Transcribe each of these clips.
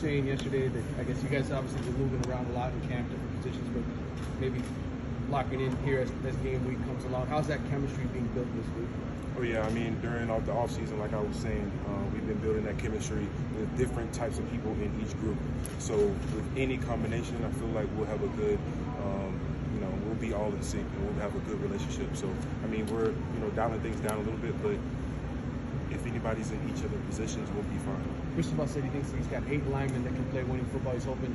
Saying yesterday that I guess you guys obviously been moving around a lot in camp, different positions, but maybe locking in here as game week comes along. How's that chemistry being built this week? Oh yeah, I mean during the off season, like I was saying, we've been building that chemistry with different types of people in each group. So with any combination, I feel like we'll have a good, we'll be all in sync and we'll have a good relationship. So I mean we're dialing things down a little bit, but if anybody's in each of the positions, we'll be fine. Cristobal said he thinks he's got 8 linemen that can play winning football. He's hoping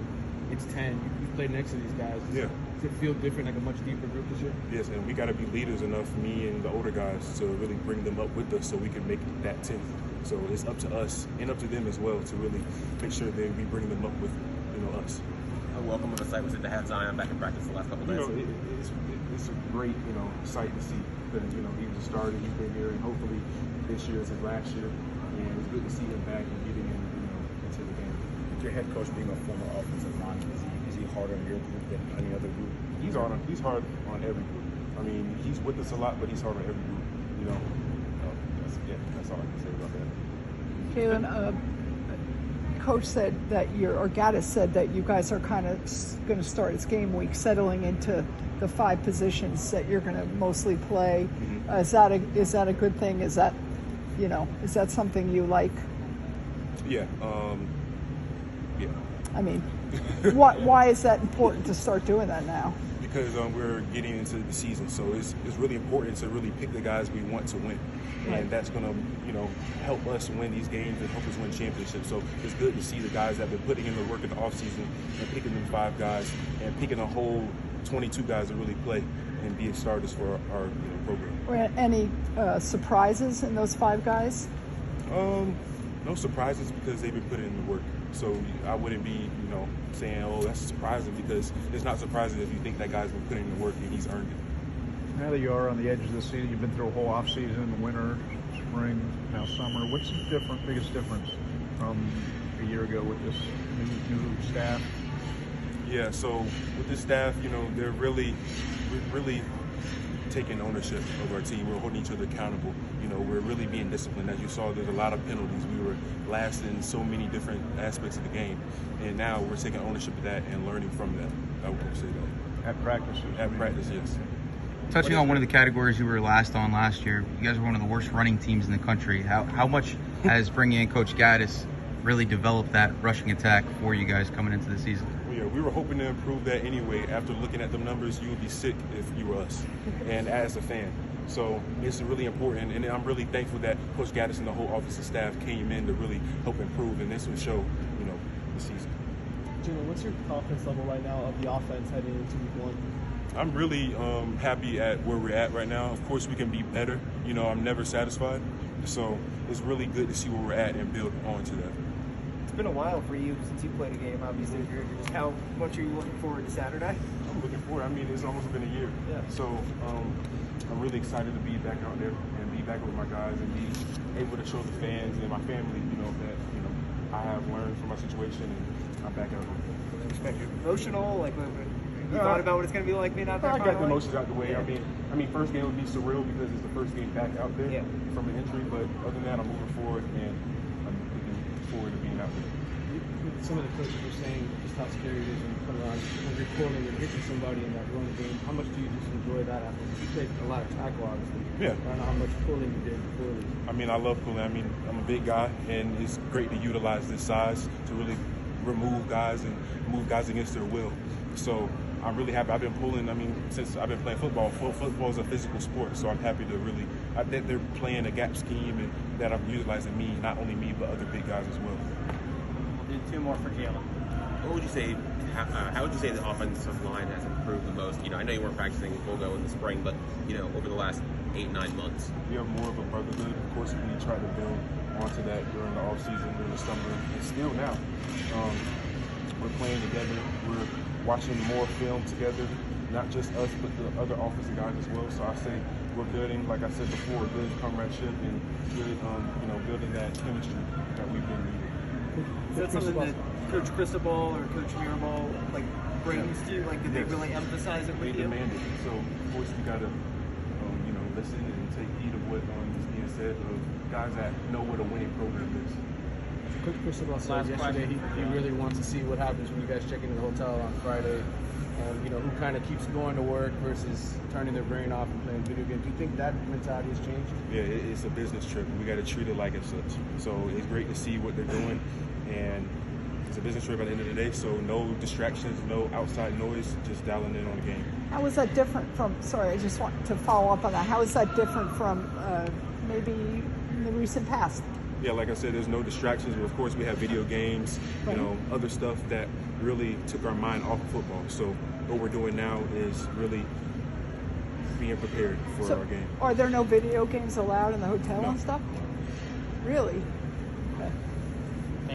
it's 10. You played next to these guys. Yeah. Does it feel different, like a much deeper group this year? Yes, and we got to be leaders enough, me and the older guys, to really bring them up with us so we can make that 10. So it's up to us and up to them as well to really make sure that we bring them up with us. Welcome to the site. Was it to have Zion back in practice the last couple of days? It's a great sight to see. That he was started, he's been here, and hopefully this year is his last year. And it's good to see him back and getting into the game. Your head coach being a former offensive lineman, is he harder on your group than any other group? He's hard on every group. I mean, he's with us a lot, but he's hard on every group. That's all I can say about that. Jalen, Coach said that Gaddis said that you guys are kind of going to start as game week, settling into the 5 positions that you're going to mostly play. Mm-hmm. Is that a good thing? Is that something you like? Yeah. Yeah. I mean, why is that important to start doing that now? Because we're getting into the season, so it's really important to really pick the guys we want to win, and that's going to help us win these games and help us win championships. So it's good to see the guys that have been putting in the work in the offseason and picking them 5 guys and picking a whole 22 guys to really play and be starters for our program. Were any surprises in those 5 guys? No surprises because they've been putting in the work. So I wouldn't be, saying, oh, that's surprising, because it's not surprising if you think that guy's been putting in the work and he's earned it. Now that you are on the edge of the season, you've been through a whole off season, winter, spring, now summer. What's the biggest difference from a year ago with this new staff? Yeah, so with this staff, we're really taking ownership of our team. We're holding each other accountable. We're really being disciplined. As you saw, there's a lot of penalties. We were last in so many different aspects of the game, and now we're taking ownership of that and learning from that. I would say that. At practice? At practice, yes. Touching on one of the categories you were last on last year, you guys were one of the worst running teams in the country. How much has bringing in Coach Gaddis really developed that rushing attack for you guys coming into the season? Yeah, we were hoping to improve that anyway. After looking at the numbers, you would be sick if you were us, and as a fan. So it's really important, and I'm really thankful that Coach Gaddis and the whole offensive staff came in to really help improve, and this will show, the season. Jalen, what's your confidence level right now of the offense heading into week 1? I'm really happy at where we're at right now. Of course, we can be better. I'm never satisfied. So it's really good to see where we're at and build on to that. It's been a while for you since you played a game, obviously. Just how much are you looking forward to Saturday? I'm looking forward. I mean, it's almost been a year. Yeah. So I'm really excited to be back out there and be back with my guys and be able to show the fans and my family, that I have learned from my situation and I'm back out there. Expect you emotional? Like, you thought about what it's going to be like being out there? I got the emotions out the way. Yeah. I mean, first game would be surreal because it's the first game back out there from an injury. But other than that, I'm moving forward and I'm looking forward to being out there. Some of the coaches were saying just how scary it is when you're pulling and hitting somebody in that run game. How much do you just enjoy that after? You take a lot of tackle, obviously. Yeah. I don't know how much pulling you did before this. I mean, I love pulling. I mean, I'm a big guy, and it's great to utilize this size to really remove guys and move guys against their will. So I'm really happy. I've been pulling, since I've been playing football. Football is a physical sport, so I'm happy to really, that they're playing a gap scheme and that I'm utilizing me, not only me, but other big guys as well. We'll do 2 more for Jalen. What would you say, how would you say the offensive line has improved the most? I know you weren't practicing full-go in the spring, but, over the last 8-9 months. We have more of a brotherhood. Of course, we try to build onto that during the off-season, during the summer, and still now. We're playing together. We're watching more film together, not just us, but the other offensive guys as well. So I say we're building, like I said before, good comradeship and good, building that chemistry that we've been needing. Is that something that Coach Cristobal or Coach Mirabal brings to you? Did they really emphasize it with you? They demand it. So of course we got to, listen and take heed of what is being said of guys that know what a winning program is. Coach Cristobal said Last yesterday question. he really wants to see what happens when you guys check into the hotel on Friday. You know, who kind of keeps going to work versus turning their brain off and playing video games. Do you think that mentality has changed? Yeah, it's a business trip. We got to treat it like it's such. So it's great to see what they're doing, and it's a business trip at the end of the day. So no distractions, no outside noise, just dialing in on the game. How is that different from? Sorry, I just want to follow up on that. How is that different from maybe in the recent past? Yeah, like I said, there's no distractions. But of course, we have video games, Right. you know, other stuff that really took our mind off of football. So what we're doing now is really being prepared for So, our game. are there no video games allowed in the hotel No. and stuff? Really?